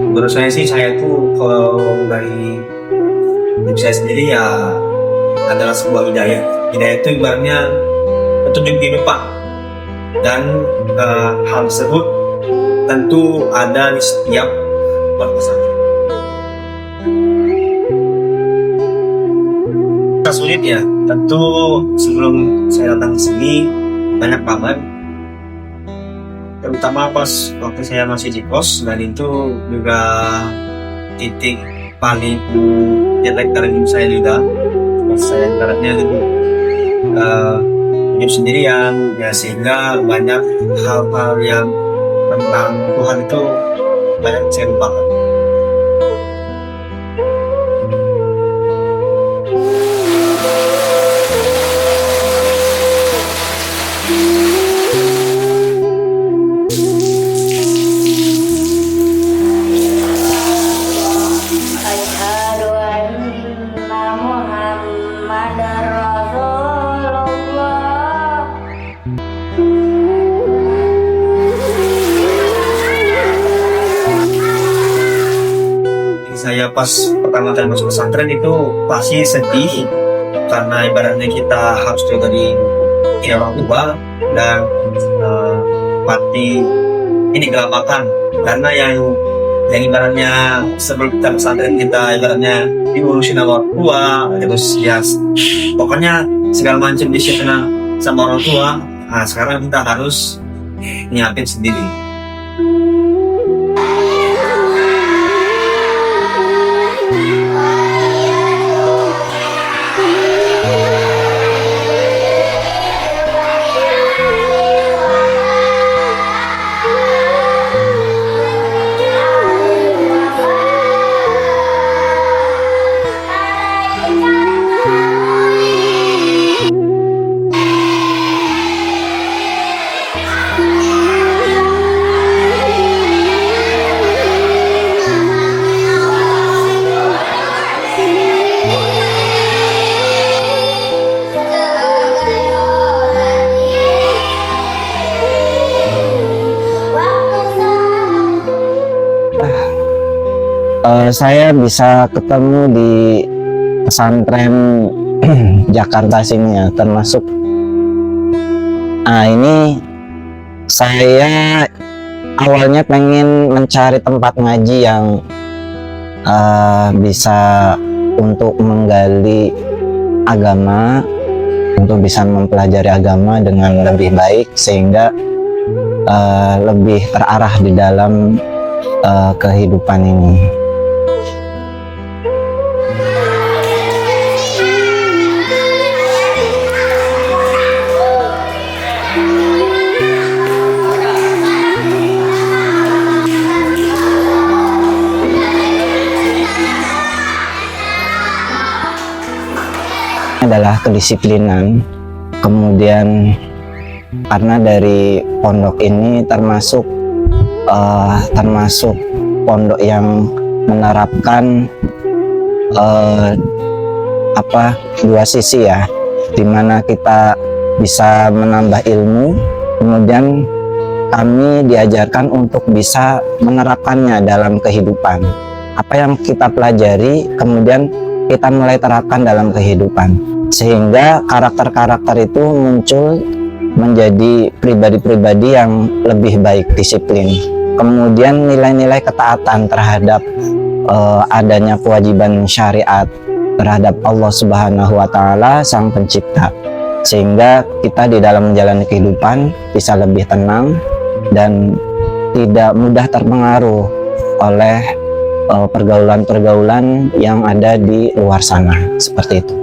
Menurut saya tuh kalau dari hidup saya sendiri ya adalah sebuah hidayah. Hidayah itu ibaratnya petunjuk hidup Pak. Dan hal tersebut tentu ada di setiap pesantren. Sulit ya, tentu sebelum saya datang ke sini banyak paman, terutama pas waktu saya masih di kos, dan itu juga titik paling jelek dari hidup saya juga. Pas saya ibaratnya hidup sendirian ya, sehingga banyak hal-hal yang tentang Tuhan itu banyak saya lupakan. Saya pas pertama kali masuk pesantren itu pasti sedih, karena ibaratnya kita harus jauh dari orang tua dan pasti ini kelabakan, karena yang ibaratnya sebelum kita pesantren kita ibaratnya diurusin sama orang tua, terus ya pokoknya segala macam disiapkan sama orang tua. Nah, sekarang kita harus nyiapin sendiri. Saya bisa ketemu di pesantren Jakarta sini ya, termasuk ini saya awalnya pengen mencari tempat ngaji yang bisa untuk menggali agama, untuk bisa mempelajari agama dengan lebih baik, sehingga lebih terarah di dalam kehidupan ini. adalah kedisiplinan. Kemudian karena dari pondok ini termasuk pondok yang menerapkan dua sisi ya, dimana kita bisa menambah ilmu, kemudian kami diajarkan untuk bisa menerapkannya dalam kehidupan. Apa yang kita pelajari kemudian kita mulai terapkan dalam kehidupan, sehingga karakter-karakter itu muncul menjadi pribadi-pribadi yang lebih baik, disiplin. Kemudian nilai-nilai ketaatan terhadap adanya kewajiban syariat terhadap Allah Subhanahu wa Ta'ala, Sang Pencipta, sehingga kita di dalam menjalani kehidupan bisa lebih tenang dan tidak mudah terpengaruh oleh pergaulan-pergaulan yang ada di luar sana, seperti itu.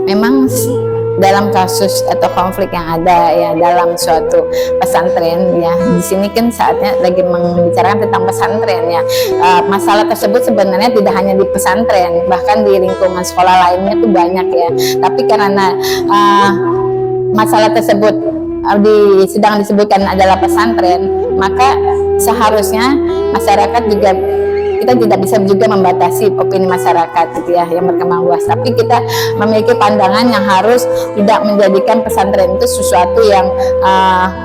Memang dalam kasus atau konflik yang ada ya dalam suatu pesantren ya, di sini kan saatnya lagi membicarakan tentang pesantren ya. Masalah tersebut sebenarnya tidak hanya di pesantren, bahkan di lingkungan sekolah lainnya tuh banyak ya. Tapi karena masalah tersebut sedang disebutkan adalah pesantren, maka seharusnya masyarakat juga, kita tidak bisa juga membatasi opini masyarakat gitu ya yang berkembang luas, tapi kita memiliki pandangan yang harus tidak menjadikan pesantren itu sesuatu yang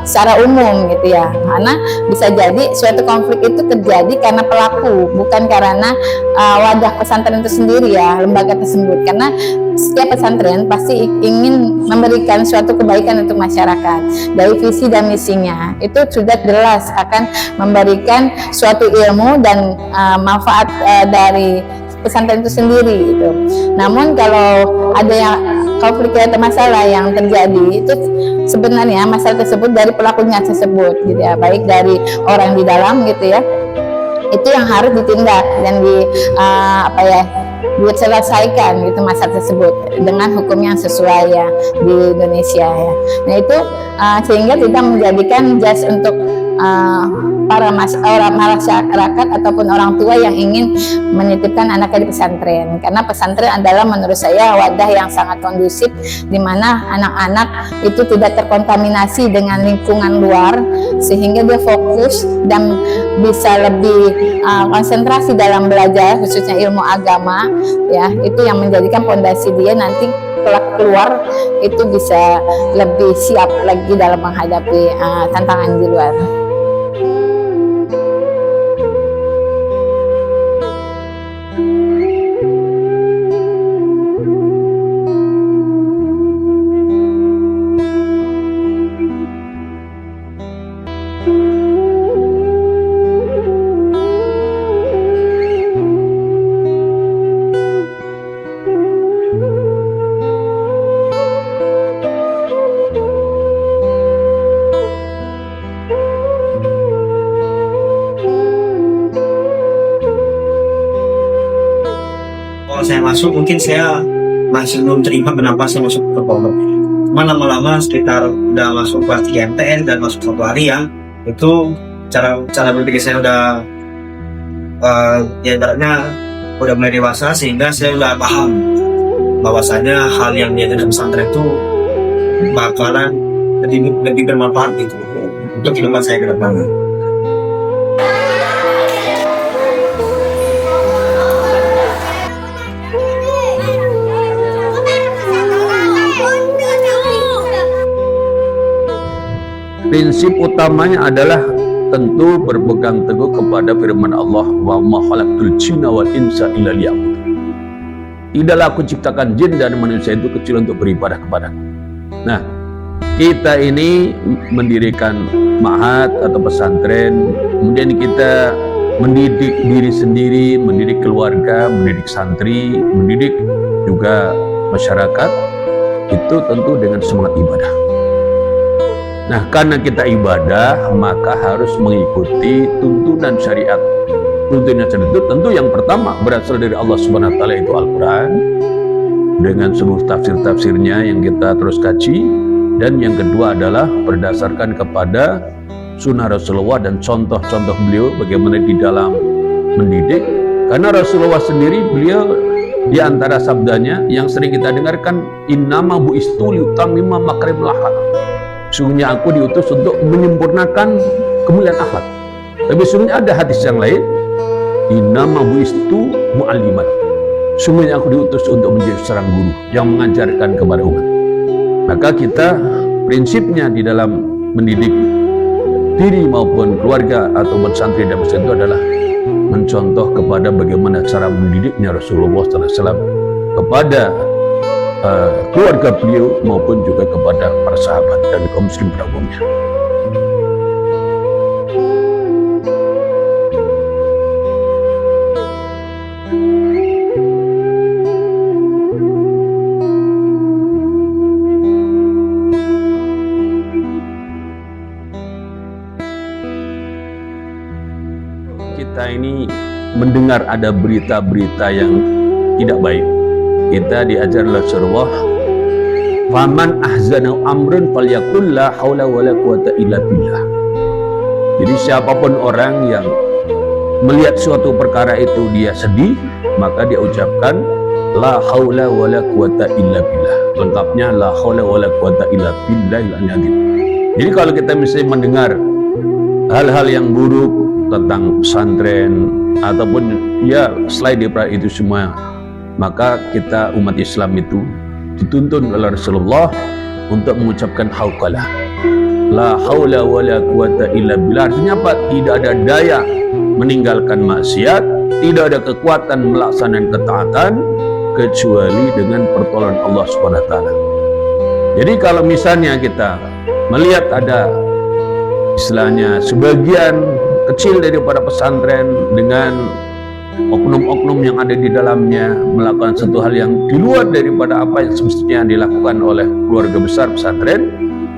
secara umum gitu ya, karena bisa jadi suatu konflik itu terjadi karena pelaku, bukan karena wadah pesantren itu sendiri ya, lembaga tersebut. Karena setiap pesantren pasti ingin memberikan suatu kebaikan untuk masyarakat. Dari visi dan misinya itu sudah jelas akan memberikan suatu ilmu dan manfaat dari pesantren itu sendiri gitu. Namun kalau ada yang konflik atau masalah yang terjadi, itu sebenarnya masalah tersebut dari pelakunya tersebut gitu ya, baik dari orang di dalam gitu ya, itu yang harus ditindak dan diselesaikan gitu masalah tersebut dengan hukum yang sesuai ya di Indonesia ya. Nah itu sehingga tidak menjadikan jas untuk para masyarakat ataupun orang tua yang ingin menitipkan anaknya di pesantren, karena pesantren adalah menurut saya wadah yang sangat kondusif di mana anak-anak itu tidak terkontaminasi dengan lingkungan luar, sehingga dia fokus dan bisa lebih konsentrasi dalam belajar, khususnya ilmu agama ya. Itu yang menjadikan fondasi dia nanti keluar itu bisa lebih siap lagi dalam menghadapi tantangan di luar. Kalau saya masuk mungkin saya masih belum terima kenapa saya masuk ke pondok. Lama-lama sekitar udah masuk kelas 3 MTN dan masuk 1 hari ya, itu cara berpikir saya udah ya ibaratnya udah mulai dewasa, sehingga saya udah paham bahwasanya hal yang dia dalam pesantren itu bakalan lebih bermanfaat gitu untuk kehidupan saya ke depan. Prinsip utamanya adalah tentu berpegang teguh kepada firman Allah, wa ma khalaqtul jinna wal insa illa liya'budun. Tidaklah aku ciptakan jin dan manusia itu kecuali untuk beribadah kepadaku. Nah, kita ini mendirikan ma'had atau pesantren, kemudian kita mendidik diri sendiri, mendidik keluarga, mendidik santri, mendidik juga masyarakat, itu tentu dengan semangat ibadah. Nah, karena kita ibadah, maka harus mengikuti tuntunan syariat. Tuntunan syariat itu tentu yang pertama berasal dari Allah Subhanahu wa taala, itu Al-Qur'an dengan seluruh tafsir-tafsirnya yang kita terus kaji, dan yang kedua adalah berdasarkan kepada sunnah Rasulullah dan contoh-contoh beliau bagaimana di dalam mendidik. Karena Rasulullah sendiri, beliau di antara sabdanya yang sering kita dengarkan, innama bu'istu liutammima makarimul akhlaq. Sungguhnya aku diutus untuk menyempurnakan kemuliaan akhlak. Tapi sungguhnya ada hadis yang lain, innama bu'istu mu'alliman. Sungguhnya aku diutus untuk menjadi seorang guru yang mengajarkan kepada umat. Maka kita prinsipnya di dalam mendidik diri maupun keluarga ataupun santri dan pesantren itu adalah mencontoh kepada bagaimana cara mendidiknya Rasulullah SAW kepada keluarga beliau maupun juga kepada para sahabat dan kaum muslim pada umumnya. Kita ini mendengar ada berita-berita yang tidak baik. Kita diajar oleh Rasulullah, faman ahzana amrun falyaqul la haula wala quwata illa billah. Jadi siapapun orang yang melihat suatu perkara itu dia sedih, maka dia ucapkan la haula wala quwata illa billah. Lengkapnya la haula wala quwata illa billahil azim. Jadi kalau kita misalnya mendengar hal-hal yang buruk tentang pesantren ataupun ya selain daripada itu semua, maka kita umat Islam itu dituntun oleh Rasulullah untuk mengucapkan hauqalah, la haula wala quwata illa billah. Artinya apa? Tidak ada daya meninggalkan maksiat, tidak ada kekuatan melaksanakan ketaatan kecuali dengan pertolongan Allah Subhanahu wa taala. Jadi kalau misalnya kita melihat ada istilahnya sebagian kecil daripada pesantren dengan oknum-oknum yang ada di dalamnya melakukan satu hal yang di luar daripada apa yang semestinya dilakukan oleh keluarga besar pesantren,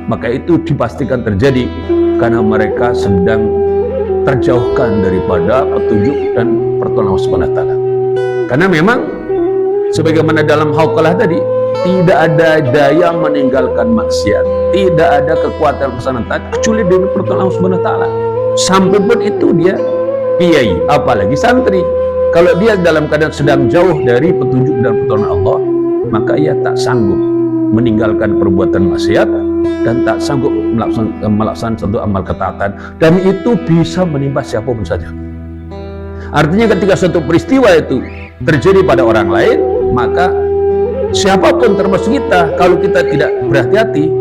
maka itu dipastikan terjadi karena mereka sedang terjauhkan daripada petunjuk dan pertolongan Allah Subhanahu wa taala. Karena memang sebagaimana dalam hauqalah tadi, tidak ada daya meninggalkan maksiat, tidak ada kekuatan kesana kecuali dengan pertolongan Allah Subhanahu wa taala. Sampai pun itu dia kiai, apalagi santri, kalau dia dalam keadaan sedang jauh dari petunjuk dan pertolongan Allah, maka ia tak sanggup meninggalkan perbuatan maksiat dan tak sanggup melaksanakan satu amal ketaatan, dan itu bisa menimpa siapapun saja. Artinya ketika suatu peristiwa itu terjadi pada orang lain, maka siapapun termasuk kita, kalau kita tidak berhati-hati,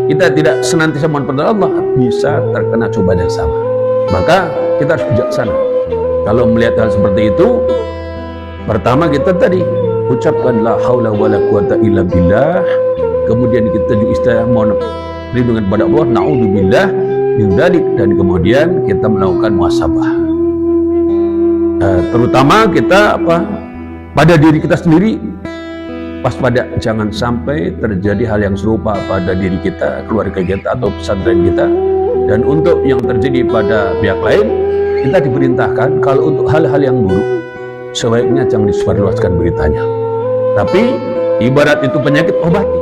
kita tidak senantiasa mohon pertolongan Allah, bisa terkena cobaan yang sama. Maka kita harus bijaksana. Kalau melihat hal seperti itu, pertama kita tadi ucapkan la haula wala quwata illa billah, kemudian kita juga istilah mohon perlindungan kepada Allah, naudzubillah min dzalik, dan kemudian kita melakukan muhasabah. Terutama kita pada diri kita sendiri, waspada jangan sampai terjadi hal yang serupa pada diri kita, keluarga kita atau pesantren kita. Dan untuk yang terjadi pada pihak lain, kita diperintahkan kalau untuk hal-hal yang buruk sebaiknya jangan disebarluaskan beritanya. Tapi Ibarat itu penyakit, obati.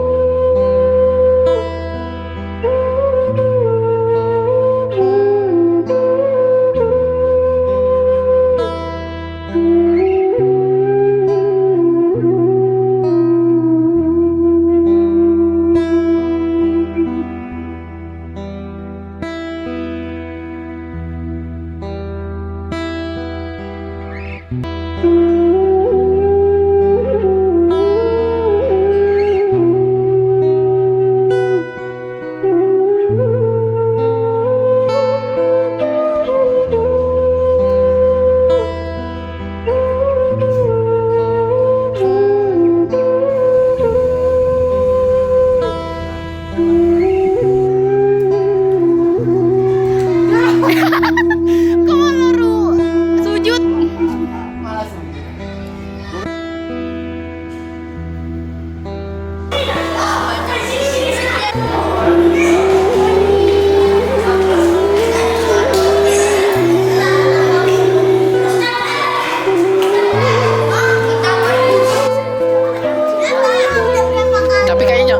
Tapi kayaknya